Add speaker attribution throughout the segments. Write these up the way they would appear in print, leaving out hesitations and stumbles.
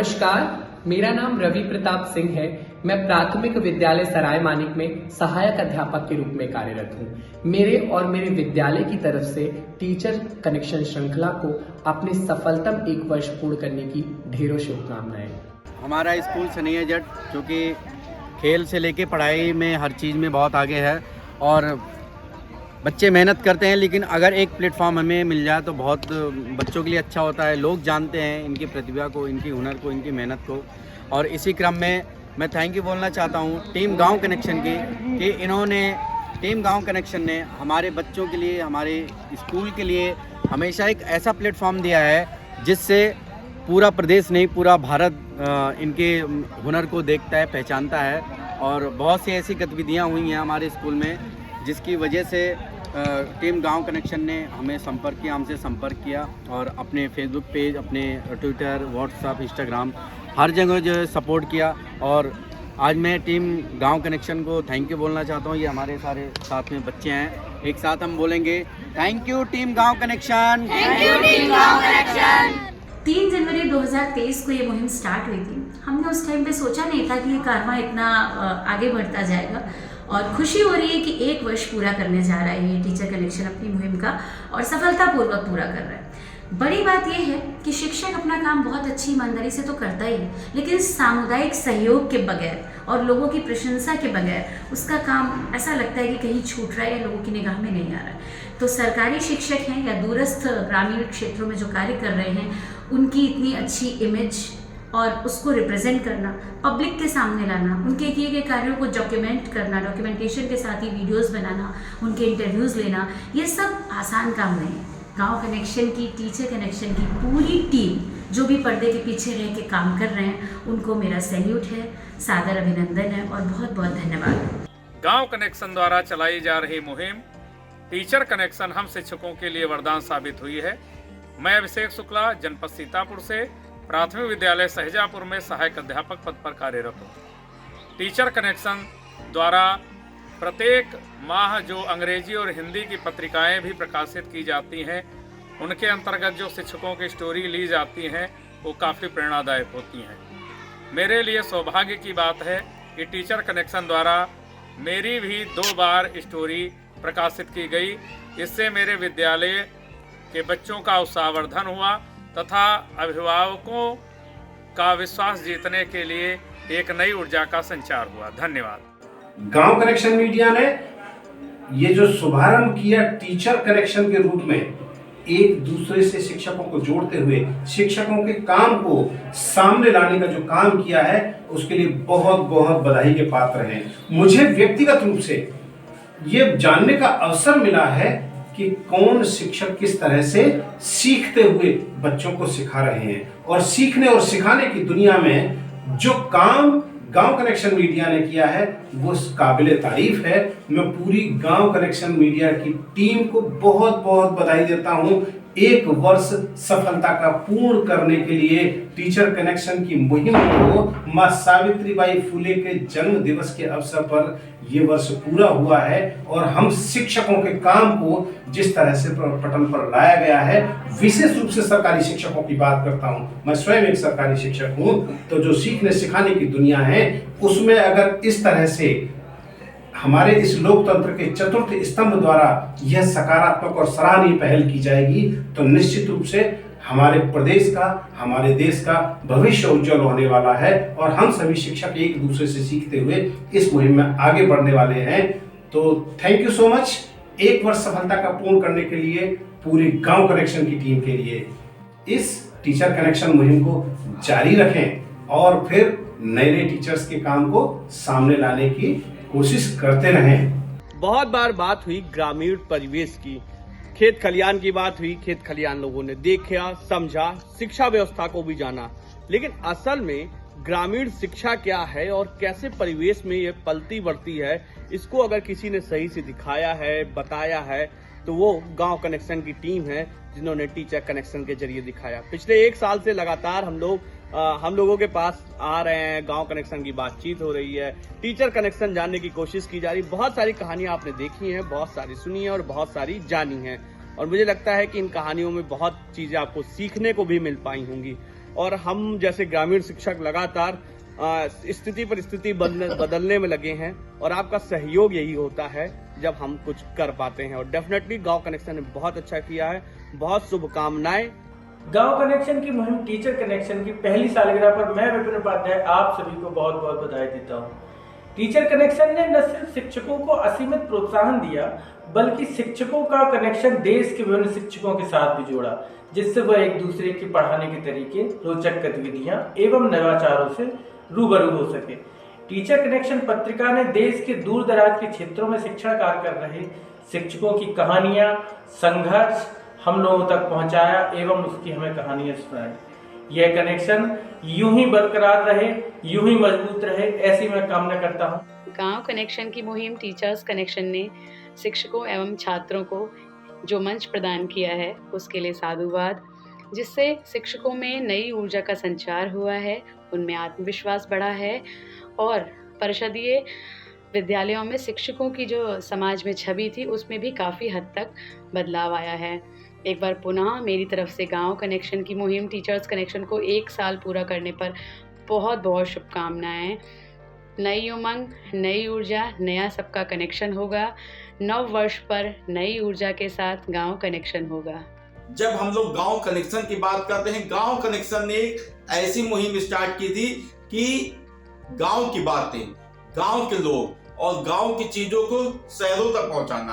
Speaker 1: नमस्कार, मेरा नाम रवि प्रताप सिंह है। मैं प्राथमिक विद्यालय सराय मानिक में सहायक अध्यापक के रूप में कार्यरत हूँ। मेरे और मेरे विद्यालय की तरफ से टीचर कनेक्शन श्रृंखला को अपने सफलतम 1 वर्ष पूर्ण करने की ढेरों शुभकामनाएं।
Speaker 2: हमारा स्कूल सनैया जट जो कि खेल से लेके पढ़ाई में हर चीज़ में बहुत आगे है और बच्चे मेहनत करते हैं, लेकिन अगर एक प्लेटफॉर्म हमें मिल जाए तो बहुत बच्चों के लिए अच्छा होता है। लोग जानते हैं इनकी प्रतिभा को, इनकी हुनर को, इनकी मेहनत को। और इसी क्रम में मैं थैंक यू बोलना चाहता हूँ टीम गांव कनेक्शन की कि इन्होंने टीम गांव कनेक्शन ने हमारे बच्चों के लिए, हमारे स्कूल के लिए हमेशा एक ऐसा प्लेटफॉर्म दिया है जिससे पूरा प्रदेश नहीं, पूरा भारत इनके हुनर को देखता है, पहचानता है। और बहुत सी ऐसी गतिविधियाँ हुई हैं हमारे स्कूल में जिसकी वजह से टीम गांव कनेक्शन ने हमसे संपर्क किया और अपने फेसबुक पेज, अपने ट्विटर, व्हाट्सएप, इंस्टाग्राम हर जगह जो है सपोर्ट किया। और आज मैं टीम गांव कनेक्शन को थैंक यू बोलना चाहता हूं। ये हमारे सारे साथ में बच्चे हैं, एक साथ हम बोलेंगे थैंक यू टीम गांव कनेक्शन।
Speaker 3: थैंक यू टीम गांव कनेक्शन।
Speaker 4: 3 जनवरी 2023 को ये मुहिम स्टार्ट हुई थी। हमने उस टाइम पे सोचा नहीं था कि ये कारवां इतना आगे बढ़ता जाएगा और खुशी हो रही है कि 1 वर्ष पूरा करने जा रहा है ये टीचर कनेक्शन अपनी मुहिम का और सफलतापूर्वक पूरा कर रहा है। बड़ी बात यह है कि शिक्षक अपना काम बहुत अच्छी ईमानदारी से तो करता ही है, लेकिन सामुदायिक सहयोग के बगैर और लोगों की प्रशंसा के बगैर उसका काम ऐसा लगता है कि कहीं छूट रहा है या लोगों की निगाह में नहीं आ रहा है। तो सरकारी शिक्षक हैं या दूरस्थ ग्रामीण क्षेत्रों में जो कार्य कर रहे हैं, उनकी इतनी अच्छी इमेज और उसको रिप्रेजेंट करना, पब्लिक के सामने लाना, उनके किए गए कार्यों को डॉक्यूमेंट करना, डॉक्यूमेंटेशन के साथ ही वीडियोस बनाना, उनके इंटरव्यूज़ लेना, ये सब आसान काम नहीं है। गांव कनेक्शन की, टीचर कनेक्शन की पूरी टीम जो भी पर्दे के पीछे रह के काम कर रहे हैं, उनको मेरा सैल्यूट है, सादर अभिनंदन है और बहुत बहुत धन्यवाद।
Speaker 5: गांव कनेक्शन द्वारा चलाई जा रही मुहिम टीचर कनेक्शन हम शिक्षकों के लिए वरदान साबित हुई है। मैं अभिषेक शुक्ला, जनपद सीतापुर से प्राथमिक विद्यालय सहजापुर में सहायक अध्यापक पद पर कार्यरत हूँ। टीचर कनेक्शन द्वारा प्रत्येक माह जो अंग्रेजी और हिंदी की पत्रिकाएं भी प्रकाशित की जाती हैं, उनके अंतर्गत जो शिक्षकों की स्टोरी ली जाती हैं वो काफ़ी प्रेरणादायक होती हैं। मेरे लिए सौभाग्य की बात है कि टीचर कनेक्शन द्वारा मेरी भी 2 बार स्टोरी प्रकाशित की गई। इससे मेरे विद्यालय के बच्चों का उत्साहवर्धन हुआ तथा अभिभावकों का विश्वास जीतने के लिए एक नई ऊर्जा का संचार हुआ। धन्यवाद।
Speaker 6: गांव कनेक्शन मीडिया ने ये जो शुभारंभ किया टीचर कनेक्शन के रूप में, एक दूसरे से शिक्षकों को जोड़ते हुए शिक्षकों के काम को सामने लाने का जो काम किया है, उसके लिए बहुत बहुत बधाई के पात्र हैं। मुझे व्यक्तिगत रूप से ये जानने का अवसर मिला है कि कौन शिक्षक किस तरह से सीखते हुए बच्चों को सिखा रहे हैं और सीखने और सिखाने की दुनिया में जो काम गांव कनेक्शन मीडिया ने किया है वो काबिले तारीफ है। मैं पूरी गांव कनेक्शन मीडिया की टीम को बहुत बहुत बधाई देता हूं 1 वर्ष सफलता का पूर्ण करने के लिए। टीचर कनेक्शन की मुहिम को मां सावित्रीबाई फुले के जन्म दिवस के अवसर पर ये वर्ष पूरा हुआ है और हम शिक्षकों के काम को जिस तरह से पटल पर लाया गया है, विशेष रूप से सरकारी शिक्षकों की बात करता हूं, मैं स्वयं एक सरकारी शिक्षक हूं, तो जो सीखने सिखाने की दुनिया है उसमें अगर इस तरह से हमारे इस लोकतंत्र के चतुर्थ स्तंभ द्वारा यह सकारात्मक और सराहनीय पहल की जाएगी तो निश्चित रूप से हमारे प्रदेश का, हमारे देश का भविष्य उज्जवल होने वाला है और हम सभी शिक्षक एक दूसरे से सीखते हुए इस मुहिम में आगे बढ़ने वाले हैं। तो थैंक यू सो मच 1 वर्ष सफलता का पूर्ण करने के लिए पूरी गांव कनेक्शन की टीम के लिए। इस टीचर कनेक्शन मुहिम को जारी रखें और फिर नए टीचर्स के काम को सामने लाने की कोशिश करते रहें।
Speaker 7: बहुत बार बात हुई ग्रामीण परिवेश की, खेत खलियान की बात हुई, खेत खलियान लोगों ने देखा, समझा, शिक्षा व्यवस्था को भी जाना, लेकिन असल में ग्रामीण शिक्षा क्या है और कैसे परिवेश में ये पलती बढ़ती है, इसको अगर किसी ने सही से दिखाया है, बताया है, तो वो गांव कनेक्शन की टीम है जिन्होंने टीचर कनेक्शन के जरिए दिखाया। पिछले 1 साल से लगातार हम लोगों के पास आ रहे हैं, गांव कनेक्शन की बातचीत हो रही है, टीचर कनेक्शन जानने की कोशिश की जा रही है। बहुत सारी कहानियां आपने देखी हैं, बहुत सारी सुनी है और बहुत सारी जानी हैं और मुझे लगता है कि इन कहानियों में बहुत चीजें आपको सीखने को भी मिल पाई होंगी। और हम जैसे ग्रामीण शिक्षक लगातार स्थिति पर स्थिति बदलने में लगे हैं और आपका सहयोग यही होता है जब हम कुछ कर पाते हैं। और डेफिनेटली गांव कनेक्शन ने बहुत अच्छा किया है, बहुत शुभकामनाएं।
Speaker 8: गांव कनेक्शन की मुहिम टीचर कनेक्शन की पहली सालगिरह पर मैं विपिन उपाध्याय आप सभी को बहुत बहुत बधाई देता हूं। टीचर कनेक्शन ने न सिर्फ शिक्षकों को असीमित प्रोत्साहन दिया बल्कि शिक्षकों का कनेक्शन देश के विभिन्न शिक्षकों के साथ भी जोड़ा, जिससे वह एक दूसरे के पढ़ाने के तरीके, रोचक गतिविधियां एवं नवाचारों से रूबरू हो सके। टीचर कनेक्शन पत्रिका ने देश के दूर दराज के क्षेत्रों में शिक्षण कार्य कर रहे शिक्षकों की कहानियां, संघर्ष हम लोगों तक पहुंचाया एवं उसकी हमें कहानियां सुनाई। यह कनेक्शन यूं ही बरकरार रहे, यूं ही मजबूत रहे, ऐसी मैं कामना करता हूं।
Speaker 9: गांव कनेक्शन की मुहिम टीचर्स कनेक्शन ने शिक्षकों एवं छात्रों को जो मंच प्रदान किया है उसके लिए साधुवाद, जिससे शिक्षकों में नई ऊर्जा का संचार हुआ है, उनमें आत्मविश्वास बढ़ा है और परिषदीय विद्यालयों में शिक्षकों की जो समाज में छवि थी उसमें भी काफ़ी हद तक बदलाव आया है। एक बार पुनः मेरी तरफ से गांव कनेक्शन की मुहिम टीचर्स कनेक्शन को 1 साल पूरा करने पर बहुत बहुत शुभकामनाएं। नई उमंग, नई ऊर्जा, नया सबका कनेक्शन होगा। नव वर्ष पर नई ऊर्जा के साथ गांव कनेक्शन होगा।
Speaker 10: जब हम लोग गांव कनेक्शन की बात करते हैं, गांव कनेक्शन ने एक ऐसी मुहिम स्टार्ट की थी कि गांव की बातें, गांव के लोग और गांव की चीजों को शहरों तक पहुंचाना,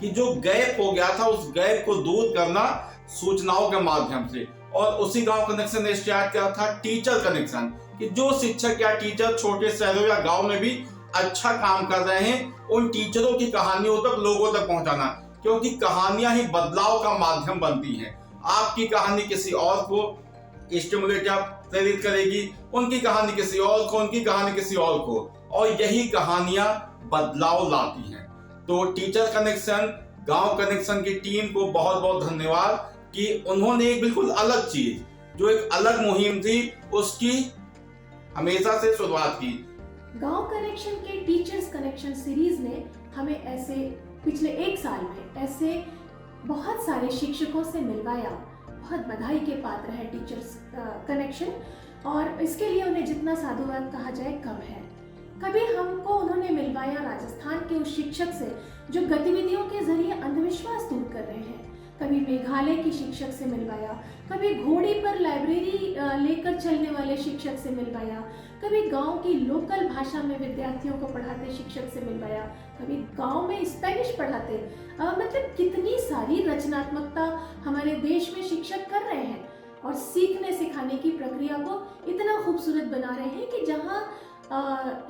Speaker 10: कि जो गैप हो गया था उस गैप को दूर करना सूचनाओं के माध्यम से। और उसी गांव कनेक्शन ने स्टार्ट किया था टीचर कनेक्शन, कि जो शिक्षक या टीचर छोटे शहरों या गांव में भी अच्छा काम कर रहे हैं उन टीचरों की कहानियों तक लोगों तक पहुंचाना, क्योंकि कहानियां ही बदलाव का माध्यम बनती हैं। आपकी कहानी किसी और को स्टिमुलेट या प्रेरित करेगी, उनकी कहानी किसी और को, उनकी कहानी किसी और को, और यही कहानियां बदलाव लाती हैं। तो टीचर कनेक्शन, गांव कनेक्शन की टीम को बहुत बहुत धन्यवाद कि उन्होंने एक बिल्कुल अलग चीज, जो एक अलग मुहिम थी, उसकी हमेशा से शुरुआत की।
Speaker 11: गांव कनेक्शन के टीचर्स कनेक्शन सीरीज ने हमें ऐसे पिछले 1 साल में ऐसे बहुत सारे शिक्षकों से मिलवाया। बहुत बधाई के पात्र है टीचर्स कनेक्शन, और इसके लिए उन्हें जितना साधुवाद कहा जाए कम है। कभी हमको उन्होंने मिलवाया राजस्थान के उस शिक्षक से जो गतिविधियों के जरिए अंधविश्वास दूर कर रहे हैं, कभी मेघालय की शिक्षक से मिलवाया, कभी घोड़ी पर लाइब्रेरी लेकर चलने वाले शिक्षक से मिलवाया, कभी गांव की लोकल भाषा में विद्यार्थियों को पढ़ाते शिक्षक से मिलवाया, कभी गांव में स्पेनिश पढ़ाते। मतलब कितनी सारी रचनात्मकता हमारे देश में शिक्षक कर रहे हैं और सीखने सिखाने की प्रक्रिया को इतना खूबसूरत बना रहे हैं कि जहाँ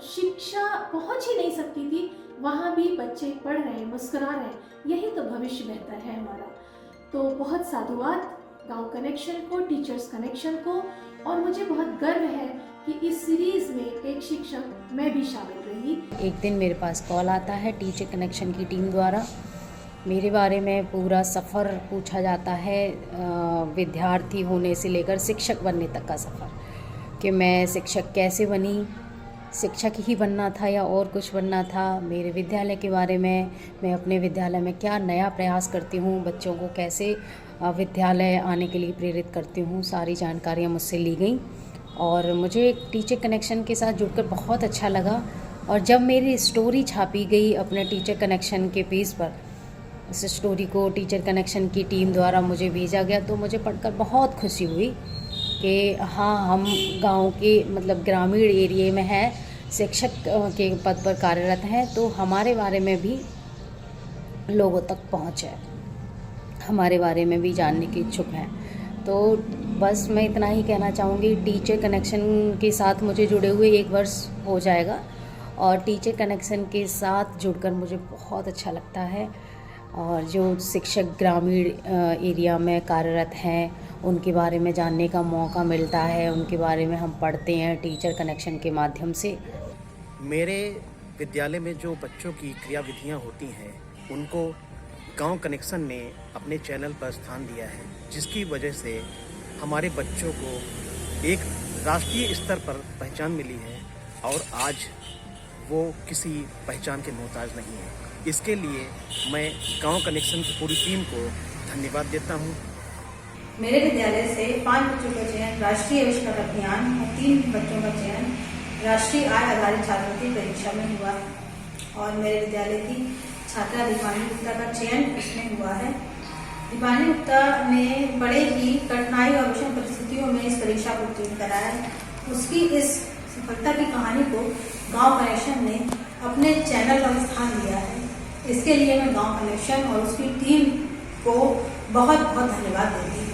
Speaker 11: शिक्षा पहुंच ही नहीं सकती थी वहाँ भी बच्चे पढ़ रहे हैं, मुस्कुरा रहे हैं। यही तो भविष्य बेहतर है हमारा। तो बहुत साधुवाद गांव कनेक्शन को, टीचर्स कनेक्शन को, और मुझे बहुत गर्व है कि इस सीरीज में एक शिक्षक मैं भी शामिल रही।
Speaker 9: एक दिन मेरे पास कॉल आता है टीचर कनेक्शन की टीम द्वारा, मेरे बारे में पूरा सफ़र पूछा जाता है, विद्यार्थी होने से लेकर शिक्षक बनने तक का सफ़र, कि मैं शिक्षक कैसे बनी, शिक्षक ही बनना था या और कुछ बनना था, मेरे विद्यालय के बारे में, मैं अपने विद्यालय में क्या नया प्रयास करती हूँ, बच्चों को कैसे विद्यालय आने के लिए प्रेरित करती हूँ, सारी जानकारियाँ मुझसे ली गई और मुझे टीचर कनेक्शन के साथ जुड़कर बहुत अच्छा लगा। और जब मेरी स्टोरी छापी गई अपने टीचर कनेक्शन के पेज पर, इस स्टोरी को टीचर कनेक्शन की टीम द्वारा मुझे भेजा गया, तो मुझे पढ़कर बहुत खुशी हुई कि हाँ, हम गांव के मतलब ग्रामीण एरिया में हैं, शिक्षक के पद पर कार्यरत हैं, तो हमारे बारे में भी लोगों तक पहुँच है, हमारे बारे में भी जानने की इच्छुक हैं। तो बस मैं इतना ही कहना चाहूँगी, टीचर कनेक्शन के साथ मुझे जुड़े हुए 1 वर्ष हो जाएगा और टीचर कनेक्शन के साथ जुड़कर मुझे बहुत अच्छा लगता है। और जो शिक्षक ग्रामीण एरिया में कार्यरत हैं उनके बारे में जानने का मौका मिलता है, उनके बारे में हम पढ़ते हैं टीचर कनेक्शन के माध्यम से।
Speaker 12: मेरे विद्यालय में जो बच्चों की क्रियाविधियाँ होती हैं उनको गांव कनेक्शन ने अपने चैनल पर स्थान दिया है, जिसकी वजह से हमारे बच्चों को एक राष्ट्रीय स्तर पर पहचान मिली है और आज वो किसी पहचान के मोहताज नहीं है। इसके लिए मैं गांव कनेक्शन की पूरी टीम को धन्यवाद देता हूं।
Speaker 13: मेरे विद्यालय से 5 बच्चों का चयन राष्ट्रीय आविष्कार अभियान और 3 बच्चों का चयन राष्ट्रीय आय आधारित छात्रवृत्ति परीक्षा में हुआ और मेरे विद्यालय की छात्रा दीपानी गुप्ता का चयन इसमें हुआ है। दीपानी गुप्ता ने बड़े ही कठिनाई और विषम परिस्थितियों में इस परीक्षा को उत्तीर्ण कराया। उसकी इस सफलता की कहानी को गांव कनेक्शन ने अपने चैनल पर स्थान दिया है। इसके लिए मैं गांव कनेक्शन और उसकी टीम को बहुत बहुत धन्यवाद देती हूँ।